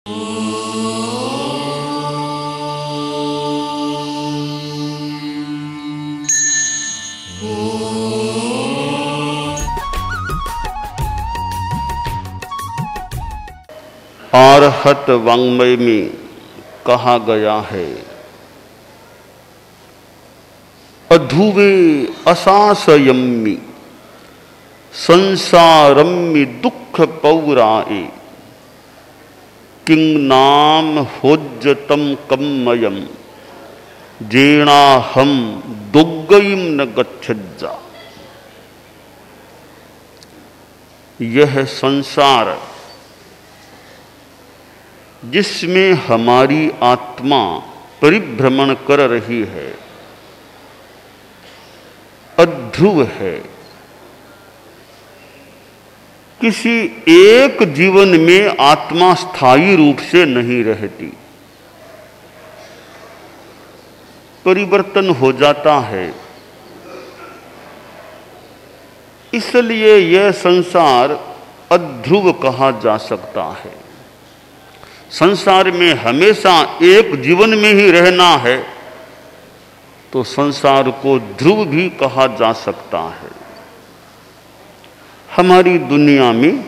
आर्हत वाङ्मय में कहा गया है, अधुवे असासयम्मि संसारम्मि दुख पौराए किं नाम होज्जतम कम्मयम जेणाहम दुग्गयिम न गच्छज्जा। यह संसार जिसमें हमारी आत्मा परिभ्रमण कर रही है, अध्रुव है। किसी एक जीवन में आत्मा स्थायी रूप से नहीं रहती, परिवर्तन हो जाता है। इसलिए यह संसार अध्रुव कहा जा सकता है। संसार में हमेशा एक जीवन में ही रहना है तो संसार को ध्रुव भी कहा जा सकता है। हमारी दुनिया में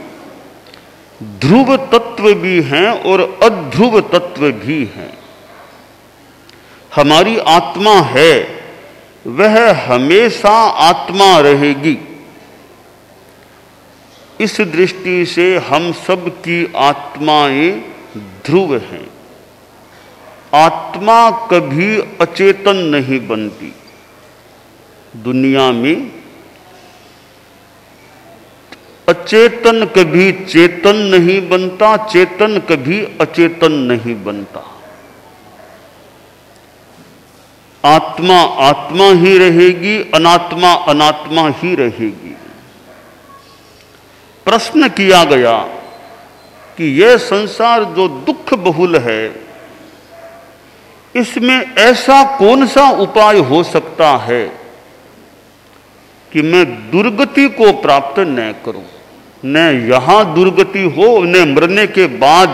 ध्रुव तत्व भी हैं और अध्रुव तत्व भी हैं। हमारी आत्मा है, वह हमेशा आत्मा रहेगी। इस दृष्टि से हम सब की आत्माएं ध्रुव हैं। आत्मा कभी अचेतन नहीं बनती। दुनिया में अचेतन कभी चेतन नहीं बनता, चेतन कभी अचेतन नहीं बनता। आत्मा आत्मा ही रहेगी, अनात्मा अनात्मा ही रहेगी। प्रश्न किया गया कि यह संसार जो दुख बहुल है, इसमें ऐसा कौन सा उपाय हो सकता है कि मैं दुर्गति को प्राप्त न करूं, न यहां दुर्गति हो, न मरने के बाद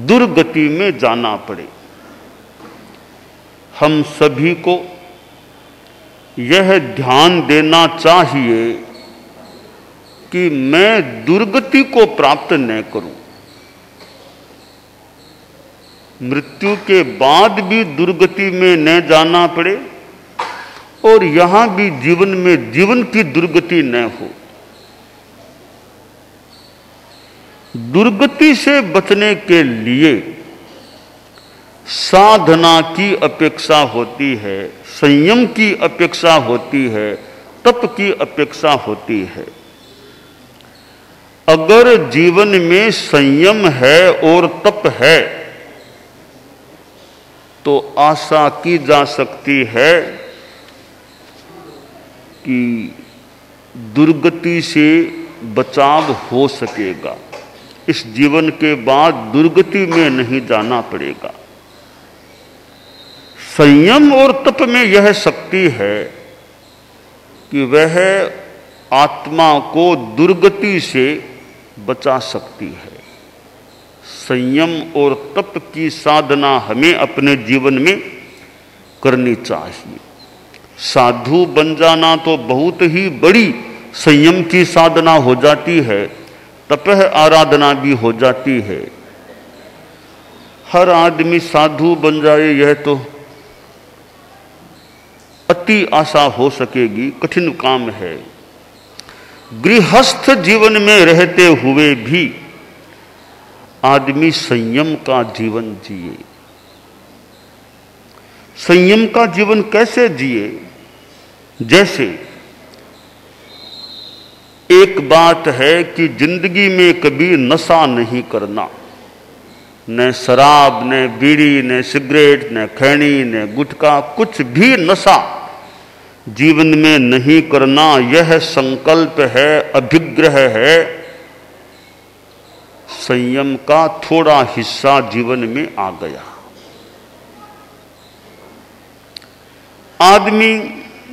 दुर्गति में जाना पड़े। हम सभी को यह ध्यान देना चाहिए कि मैं दुर्गति को प्राप्त न करूं। मृत्यु के बाद भी दुर्गति में न जाना पड़े और यहां भी जीवन में जीवन की दुर्गति न हो। दुर्गति से बचने के लिए साधना की अपेक्षा होती है, संयम की अपेक्षा होती है, तप की अपेक्षा होती है। अगर जीवन में संयम है और तप है तो आशा की जा सकती है कि दुर्गति से बचाव हो सकेगा। इस जीवन के बाद दुर्गति में नहीं जाना पड़ेगा। संयम और तप में यह शक्ति है कि वह आत्मा को दुर्गति से बचा सकती है। संयम और तप की साधना हमें अपने जीवन में करनी चाहिए। साधु बन जाना तो बहुत ही बड़ी संयम की साधना हो जाती है, तपह आराधना भी हो जाती है। हर आदमी साधु बन जाए यह तो अति आशा हो सकेगी, कठिन काम है। गृहस्थ जीवन में रहते हुए भी आदमी संयम का जीवन जिए। संयम का जीवन कैसे जिए? जैसे एक बात है कि जिंदगी में कभी नशा नहीं करना, न शराब, न बीड़ी, न सिगरेट, न खैनी, न गुटखा, कुछ भी नशा जीवन में नहीं करना। यह संकल्प है, अभिग्रह है। संयम का थोड़ा हिस्सा जीवन में आ गया। आदमी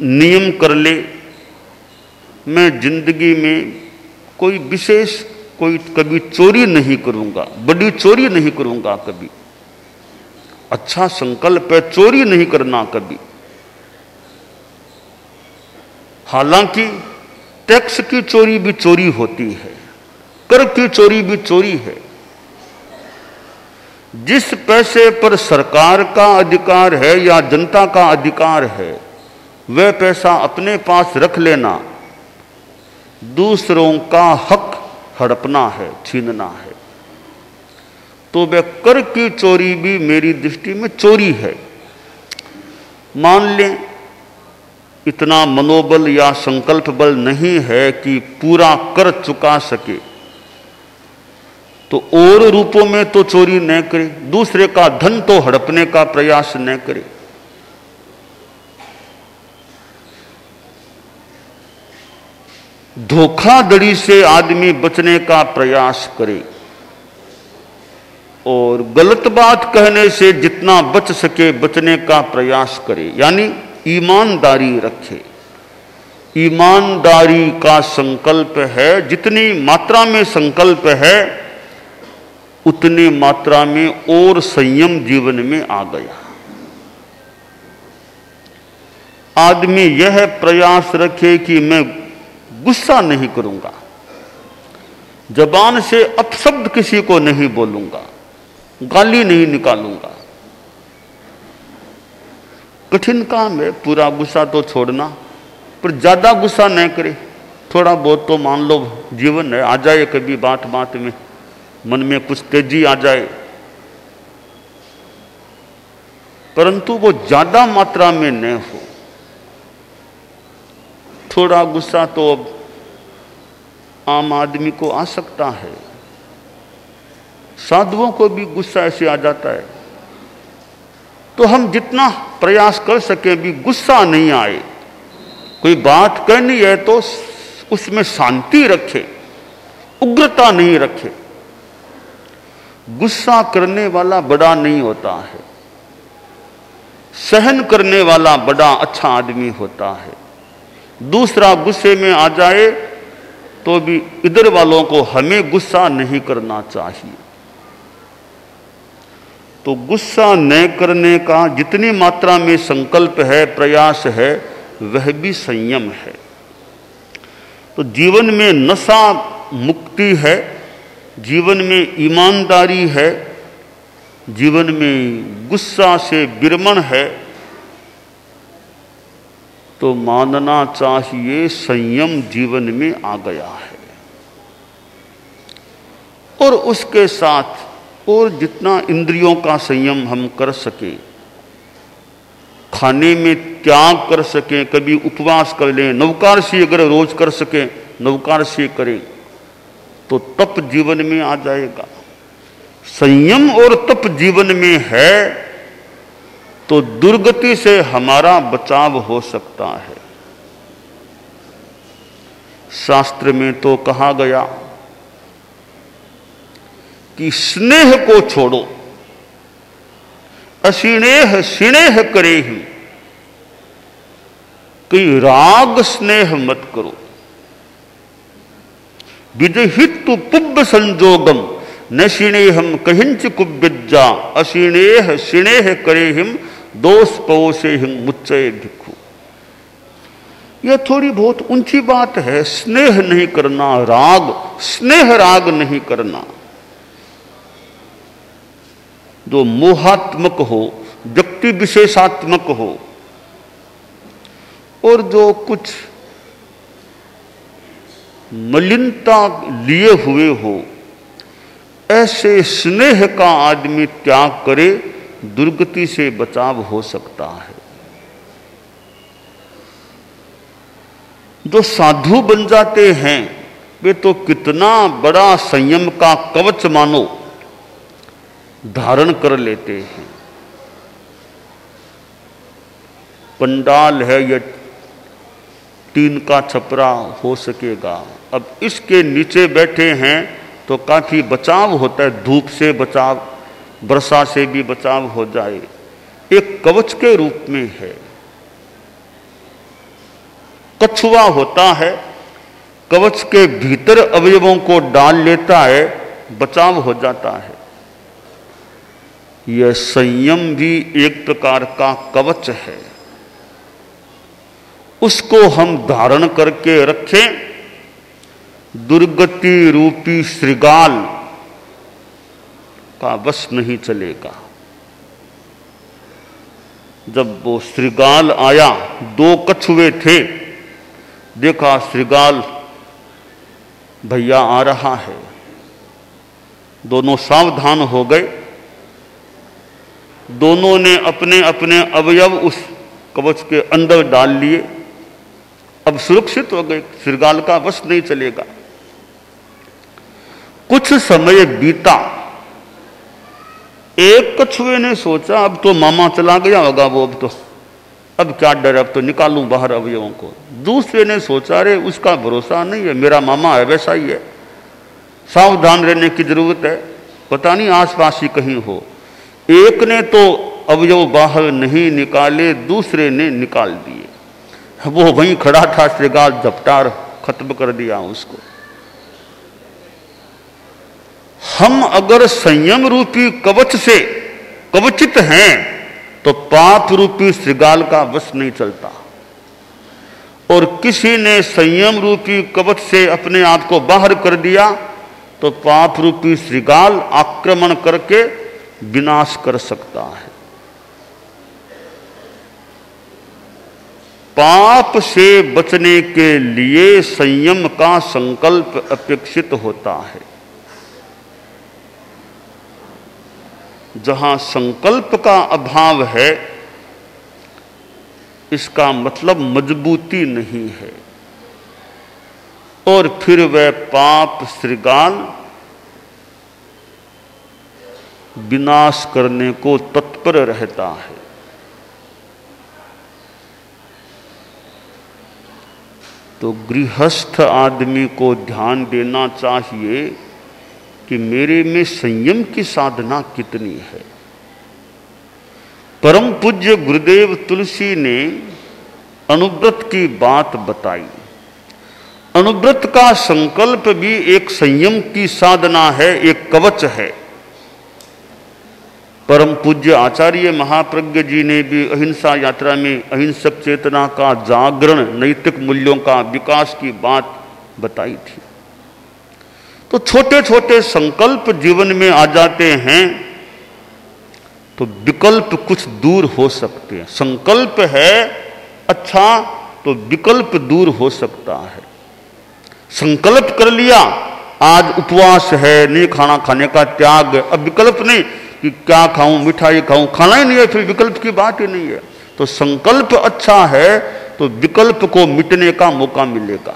नियम कर ले, मैं जिंदगी में कोई विशेष कोई कभी चोरी नहीं करूंगा, बड़ी चोरी नहीं करूंगा कभी। अच्छा संकल्प है, चोरी नहीं करना कभी। हालांकि टैक्स की चोरी भी चोरी होती है, कर की चोरी भी चोरी है। जिस पैसे पर सरकार का अधिकार है या जनता का अधिकार है, वह पैसा अपने पास रख लेना दूसरों का हक हड़पना है, छीनना है। तो वह कर की चोरी भी मेरी दृष्टि में चोरी है। मान लें इतना मनोबल या संकल्प बल नहीं है कि पूरा कर चुका सके, तो और रूपों में तो चोरी न करे, दूसरे का धन तो हड़पने का प्रयास न करे। धोखाधड़ी से आदमी बचने का प्रयास करे और गलत बात कहने से जितना बच सके बचने का प्रयास करे, यानी ईमानदारी रखे। ईमानदारी का संकल्प है, जितनी मात्रा में संकल्प है उतनी मात्रा में और संयम जीवन में आ गया। आदमी यह प्रयास रखे कि मैं गुस्सा नहीं करूंगा, जबान से अपशब्द किसी को नहीं बोलूंगा, गाली नहीं निकालूंगा। कठिन काम है पूरा गुस्सा तो छोड़ना, पर ज्यादा गुस्सा न करे। थोड़ा बहुत तो मान लो जीवन है, आ जाए कभी बात बात में मन में कुछ तेजी आ जाए, परंतु वो ज्यादा मात्रा में न हो। थोड़ा गुस्सा तो अब आम आदमी को आ सकता है, साधुओं को भी गुस्सा ऐसे आ जाता है। तो हम जितना प्रयास कर सके भी गुस्सा नहीं आए। कोई बात कहनी है तो उसमें शांति रखे, उग्रता नहीं रखे। गुस्सा करने वाला बड़ा नहीं होता है, सहन करने वाला बड़ा अच्छा आदमी होता है। दूसरा गुस्से में आ जाए तो भी इधर वालों को हमें गुस्सा नहीं करना चाहिए। तो गुस्सा न करने का जितनी मात्रा में संकल्प है, प्रयास है, वह भी संयम है। तो जीवन में नशा मुक्ति है, जीवन में ईमानदारी है, जीवन में गुस्सा से विरमण है, तो मानना चाहिए संयम जीवन में आ गया है। और उसके साथ और जितना इंद्रियों का संयम हम कर सके, खाने में त्याग कर सकें, कभी उपवास कर लें, नवकारशी अगर रोज कर सकें नवकारशी करें, तो तप जीवन में आ जाएगा। संयम और तप जीवन में है तो दुर्गति से हमारा बचाव हो सकता है। शास्त्र में तो कहा गया कि स्नेह को छोड़ो, असिनेह सिनेह करे ही, कि राग स्नेह मत करो। विदहितु पुब्ब संजोगम न सिनेहम कहिंच कुब्बिज्जा, असिनेह सिनेह करे हिम दोष पवोसे हिम मुच्चय भिक्खु। यह थोड़ी बहुत ऊंची बात है, स्नेह नहीं करना, राग स्नेह राग नहीं करना। जो मोहात्मक हो, व्यक्ति विशेषात्मक हो, और जो कुछ मलिनता लिए हुए हो, ऐसे स्नेह का आदमी त्याग करे, दुर्गति से बचाव हो सकता है। जो साधु बन जाते हैं वे तो कितना बड़ा संयम का कवच मानो धारण कर लेते हैं। पंडाल है या टीन का छपरा हो सकेगा, अब इसके नीचे बैठे हैं तो काफी बचाव होता है, धूप से बचाव, वर्षा से भी बचाव हो जाए, एक कवच के रूप में है। कछुआ होता है कवच के भीतर अवयवों को डाल लेता है, बचाव हो जाता है। यह संयम भी एक प्रकार का कवच है, उसको हम धारण करके रखें, दुर्गति रूपी श्रृगाल का वश नहीं चलेगा। जब वो श्रृगाल आया, 2 कछुए थे, देखा श्रृगाल भैया आ रहा है, दोनों सावधान हो गए। दोनों ने अपने अपने अवयव उस कवच के अंदर डाल लिए, अब सुरक्षित हो गए, श्रृगाल का वश नहीं चलेगा। कुछ समय बीता, एक कछुए ने सोचा अब तो मामा चला गया होगा वो, अब क्या डर, अब तो निकालूं बाहर अवयवों को। दूसरे ने सोचा अरे उसका भरोसा नहीं है, मेरा मामा है वैसा ही है, सावधान रहने की जरूरत है, पता नहीं आसपास ही कहीं हो। एक ने तो अवयव बाहर नहीं निकाले, दूसरे ने निकाल दिए। वो वहीं खड़ा था, श्रृगाल झपटा खत्म कर दिया उसको। हम अगर संयम रूपी कवच से कवचित हैं तो पाप रूपी श्रृगाल का वश नहीं चलता, और किसी ने संयम रूपी कवच से अपने आप को बाहर कर दिया तो पाप रूपी श्रृगाल आक्रमण करके विनाश कर सकता है। पाप से बचने के लिए संयम का संकल्प अपेक्षित होता है। जहां संकल्प का अभाव है, इसका मतलब मजबूती नहीं है, और फिर वह पाप श्रृगाल विनाश करने को तत्पर रहता है। तो गृहस्थ आदमी को ध्यान देना चाहिए कि मेरे में संयम की साधना कितनी है। परम पूज्य गुरुदेव तुलसी ने अनुव्रत की बात बताई। अनुव्रत का संकल्प भी एक संयम की साधना है, एक कवच है। परम पूज्य आचार्य महाप्रज्ञ जी ने भी अहिंसा यात्रा में अहिंसक चेतना का जागरण, नैतिक मूल्यों का विकास की बात बताई थी। तो छोटे छोटे संकल्प जीवन में आ जाते हैं तो विकल्प कुछ दूर हो सकते हैं। संकल्प है अच्छा तो विकल्प दूर हो सकता है। संकल्प कर लिया आज उपवास है, नहीं खाना खाने का त्याग, अब विकल्प नहीं कि क्या खाऊं, मिठाई खाऊं, खाना ही नहीं है, फिर विकल्प की बात ही नहीं है। तो संकल्प अच्छा है तो विकल्प को मिटने का मौका मिलेगा।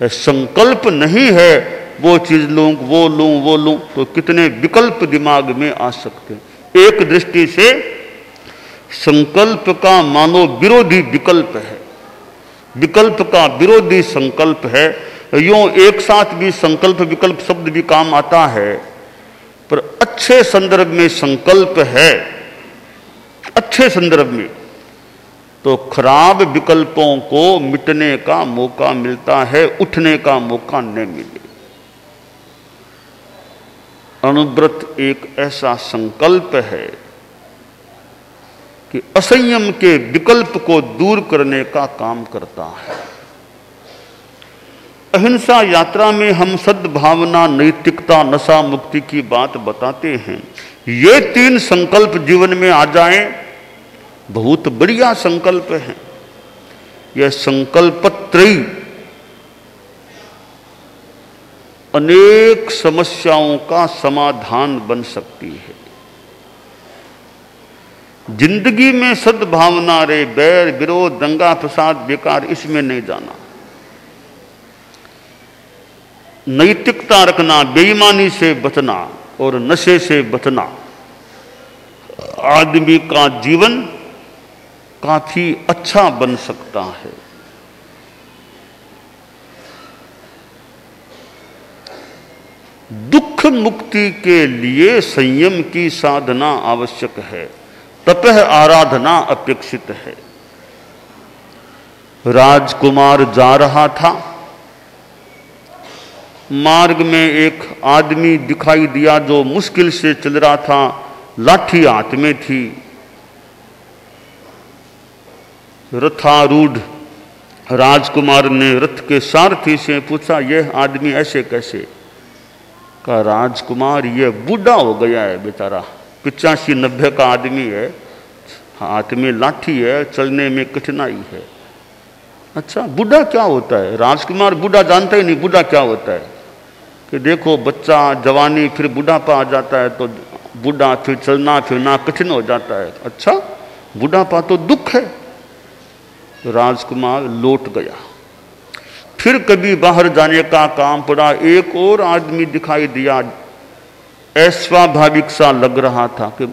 संकल्प नहीं है वो चीज लूं, वो लूं, तो कितने विकल्प दिमाग में आ सकते हैं। एक दृष्टि से संकल्प का मानो विरोधी विकल्प है, विकल्प का विरोधी संकल्प है। यूं एक साथ भी संकल्प विकल्प शब्द भी काम आता है, पर अच्छे संदर्भ में संकल्प है, अच्छे संदर्भ में, तो खराब विकल्पों को मिटने का मौका मिलता है, उठने का मौका नहीं मिले। अनुव्रत एक ऐसा संकल्प है कि असंयम के विकल्प को दूर करने का काम करता है। अहिंसा यात्रा में हम सद्भावना, नैतिकता, नशा मुक्ति की बात बताते हैं। ये 3 संकल्प जीवन में आ जाएं, बहुत बढ़िया संकल्प है। यह संकल्पत्रयी अनेक समस्याओं का समाधान बन सकती है। जिंदगी में सद्भावना रे, बैर विरोध, दंगा फसाद बेकार, इसमें नहीं जाना। नैतिकता रखना, बेईमानी से बचना और नशे से बचना, आदमी का जीवन काफी अच्छा बन सकता है। दुख मुक्ति के लिए संयम की साधना आवश्यक है, तपह आराधना अपेक्षित है। राजकुमार जा रहा था, मार्ग में एक आदमी दिखाई दिया जो मुश्किल से चल रहा था, लाठी हाथ में थी। रथारूढ़ राजकुमार ने रथ के सारथी से पूछा, यह आदमी ऐसे कैसे? कहा, राजकुमार ये बूढ़ा हो गया है बेचारा, 85-90 का आदमी है, हाथ में लाठी है, चलने में कठिनाई है। अच्छा, बूढ़ा क्या होता है? राजकुमार बूढ़ा जानता ही नहीं, बूढ़ा क्या होता है? कि देखो बच्चा, जवानी, फिर बूढ़ापा आ जाता है तो बूढ़ा, फिर चलना फिरना कठिन हो जाता है। अच्छा, बूढ़ापा तो दुख है। राजकुमार लौट गया। फिर कभी बाहर जाने का काम पड़ा, एक और आदमी दिखाई दिया, अस्वाभाविक सा लग रहा था। कि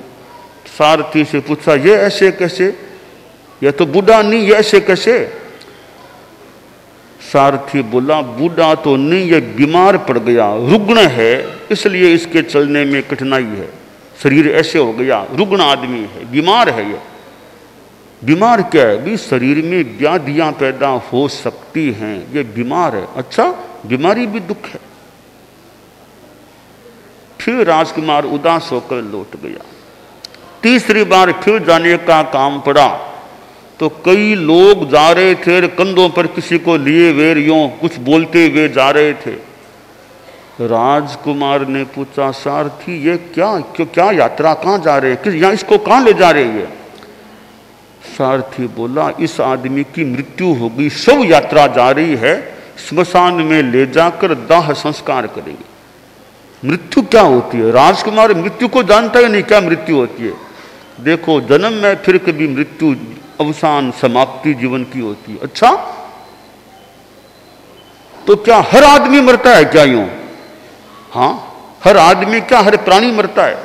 सारथी से पूछा, ये ऐसे कैसे? यह तो बूढ़ा नहीं, ये ऐसे कैसे? सारथी बोला, बूढ़ा तो नहीं, ये बीमार पड़ गया, रुग्ण है, इसलिए इसके चलने में कठिनाई है, शरीर ऐसे हो गया, रुग्ण आदमी है, बीमार है। ये बीमार क्या है? भी शरीर में व्याधियां पैदा हो सकती हैं, ये बीमार है। अच्छा, बीमारी भी दुख है। फिर राजकुमार उदास होकर लौट गया। तीसरी बार फिर जाने का काम पड़ा तो कई लोग जा रहे थे, कंधों पर किसी को लिए हुए, यूं कुछ बोलते हुए जा रहे थे। राजकुमार ने पूछा, सारथी ये क्या यात्रा, कहाँ जा रहे हैं, किस यहाँ, इसको कहाँ ले जा रहे हैं? सारथी बोला, इस आदमी की मृत्यु हो गई, सब यात्रा जा रही है, स्मशान में ले जाकर दाह संस्कार करेंगे। मृत्यु क्या होती है? राजकुमार मृत्यु को जानता ही नहीं, क्या मृत्यु होती है। देखो, जन्म में फिर कभी मृत्यु, अवसान, समाप्ति जीवन की होती है। अच्छा, तो क्या हर आदमी मरता है क्या यूं? हाँ, हर आदमी क्या, हर प्राणी मरता है,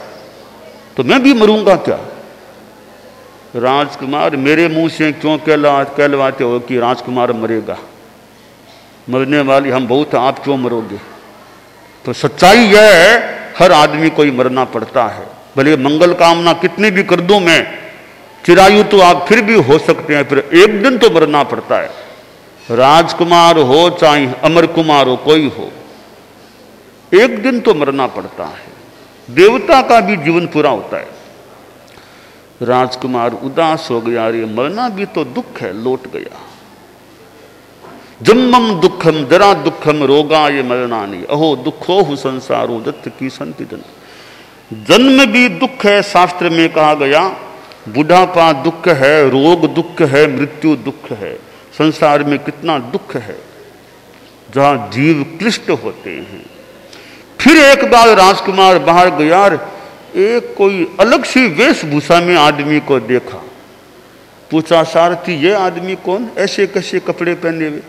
तो मैं भी मरूंगा क्या? राजकुमार, मेरे मुंह से क्यों कहलवाते हो कि राजकुमार मरेगा? मरने वाली हम बहुत, आप क्यों मरोगे? तो सच्चाई यह है, हर आदमी को ही मरना पड़ता है। भले मंगल कामना कितनी भी कर दूं मैं, चिरायु तो आप फिर भी हो सकते हैं, फिर एक दिन तो मरना पड़ता है। राजकुमार हो चाहे अमर कुमार हो, कोई हो, एक दिन तो मरना पड़ता है। देवता का भी जीवन पूरा होता है। राजकुमार उदास हो गया, अरे मरना भी तो दुख है, लौट गया। जन्मम दुखम जरा दुखम रोगा ये मरना नहीं, अहो दुखो हु संसारो दत्त की संति जन। जन्म भी दुख है, शास्त्र में कहा गया, बुढ़ापा दुख है, रोग दुख है, मृत्यु दुख है। संसार में कितना दुख है जहां जीव क्लिष्ट होते हैं। फिर एक बार राजकुमार बाहर गया, एक कोई अलग सी वेशभूषा में आदमी को देखा। पूछा, सारथी ये आदमी कौन, ऐसे कैसे कपड़े पहने हुए?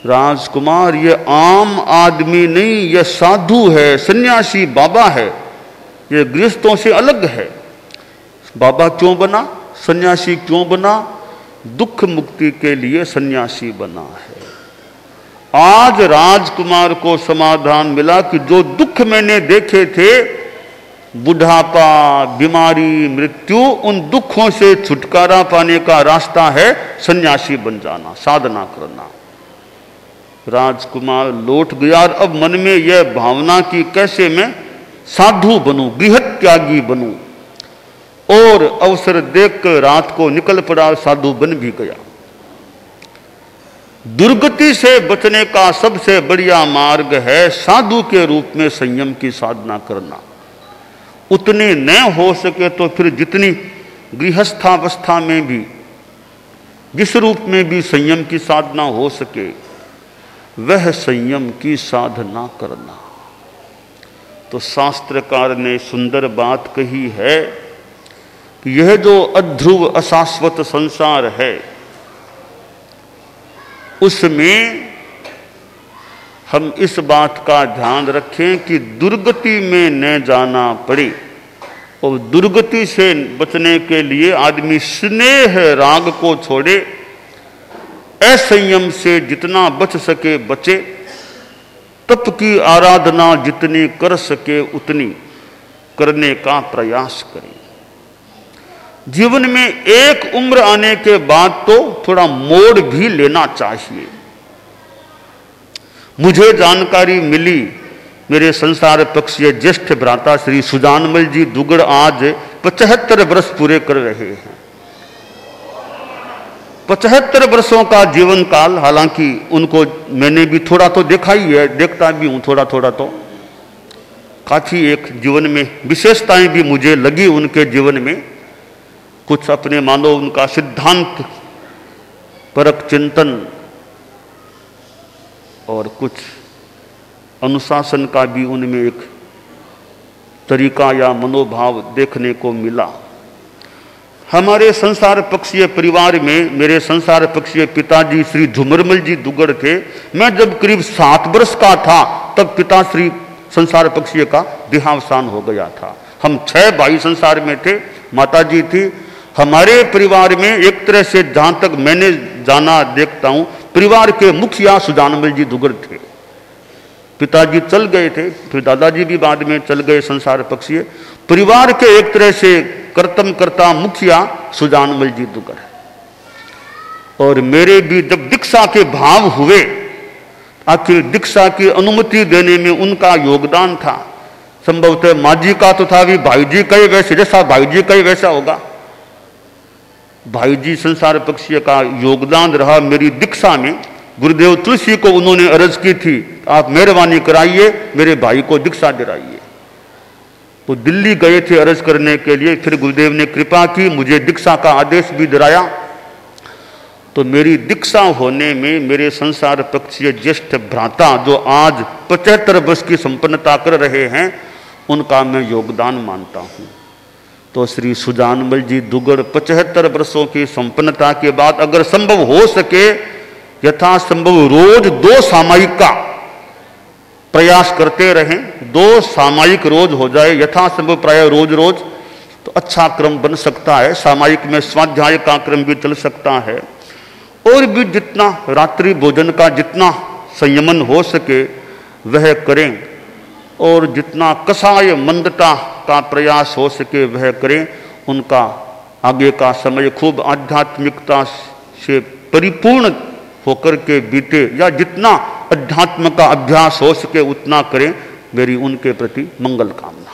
राजकुमार, ये आम आदमी नहीं, ये साधु है, सन्यासी बाबा है, ये गृहस्थों से अलग है। बाबा क्यों बना, सन्यासी क्यों बना? दुख मुक्ति के लिए सन्यासी बना है। आज राजकुमार को समाधान मिला कि जो दुख मैंने देखे थे, बुढ़ापा, बीमारी, मृत्यु, उन दुखों से छुटकारा पाने का रास्ता है सन्यासी बन जाना, साधना करना। राजकुमार लौट गया और अब मन में यह भावना की कैसे मैं साधु बनूं, गृह त्यागी बनूं, और अवसर देखकर रात को निकल पड़ा, साधु बन भी गया। दुर्गति से बचने का सबसे बढ़िया मार्ग है साधु के रूप में संयम की साधना करना। उतने न हो सके तो फिर जितनी गृहस्थावस्था में भी, जिस रूप में भी संयम की साधना हो सके, वह संयम की साधना करना। तो शास्त्रकार ने सुंदर बात कही है कि यह जो अध्रुव अशाश्वत संसार है, उसमें हम इस बात का ध्यान रखें कि दुर्गति में न जाना पड़े। और दुर्गति से बचने के लिए आदमी स्नेह राग को छोड़े, असंयम से जितना बच सके बचे, तप की आराधना जितनी कर सके उतनी करने का प्रयास करें। जीवन में एक उम्र आने के बाद तो थोड़ा मोड़ भी लेना चाहिए। मुझे जानकारी मिली, मेरे संसार पक्षीय ज्येष्ठ भ्राता श्री सुजानमल जी दुगड़ आज 75 वर्ष पूरे कर रहे हैं। 75 वर्षों का जीवन काल, हालांकि उनको मैंने भी थोड़ा तो देखा ही है, देखता भी हूं थोड़ा थोड़ा, तो काफी एक जीवन में विशेषताएं भी मुझे लगी उनके जीवन में। कुछ अपने मानो उनका सिद्धांत परक चिंतन और कुछ अनुशासन का भी उनमें एक तरीका या मनोभाव देखने को मिला। हमारे संसार पक्षीय परिवार में मेरे संसार पक्षीय पिताजी श्री झुमरमल जी दुगड़ थे। मैं जब करीब 7 वर्ष का था तब पिता श्री संसार पक्षीय का देहावसान हो गया था। हम 6 भाई संसार में थे, माताजी थी। हमारे परिवार में एक तरह से जहां तक मैंने जाना देखता हूं, परिवार के मुखिया सुजानमल जी दुगड़ थे। पिताजी चल गए थे, फिर दादाजी भी बाद में चल गए संसार पक्षीय। परिवार के एक तरह से कर्तव्यकर्ता मुखिया सुजानमल जी दुगड़। और मेरे भी जब दीक्षा के भाव हुए, आखिर दीक्षा की अनुमति देने में उनका योगदान था। संभवतः माँ जी का तो था भी, भाई जी का ही वैसे, जैसा भाई जी का ही वैसा होगा। भाई जी संसार पक्षीय का योगदान रहा मेरी दीक्षा में। गुरुदेव तुलसी को उन्होंने अर्ज की थी, आप मेहरबानी कराइए मेरे भाई को दीक्षा दिलाइए। तो दिल्ली गए थे अर्ज करने के लिए, फिर गुरुदेव ने कृपा की, मुझे दीक्षा का आदेश भी दिलाया। तो मेरी दीक्षा होने में मेरे संसार पक्षीय ज्येष्ठ भ्राता जो आज 75 वर्ष की संपन्नता कर रहे हैं, उनका मैं योगदान मानता हूं। तो श्री सुजानमल जी दुगड़ 75 वर्षों की संपन्नता के बाद अगर संभव हो सके यथासंभव रोज 2 सामायिक का प्रयास करते रहें, 2 सामायिक रोज हो जाए यथासंभव, प्राय रोज रोज, तो अच्छा क्रम बन सकता है। सामायिक में स्वाध्याय का क्रम भी चल सकता है। और भी जितना रात्रि भोजन का जितना संयमन हो सके वह करें, और जितना कषाय मंदता का प्रयास हो सके वह करें। उनका आगे का समय खूब आध्यात्मिकता से परिपूर्ण होकर के बीते, या जितना अध्यात्म का अभ्यास हो सके उतना करें। मेरी उनके प्रति मंगल कामना।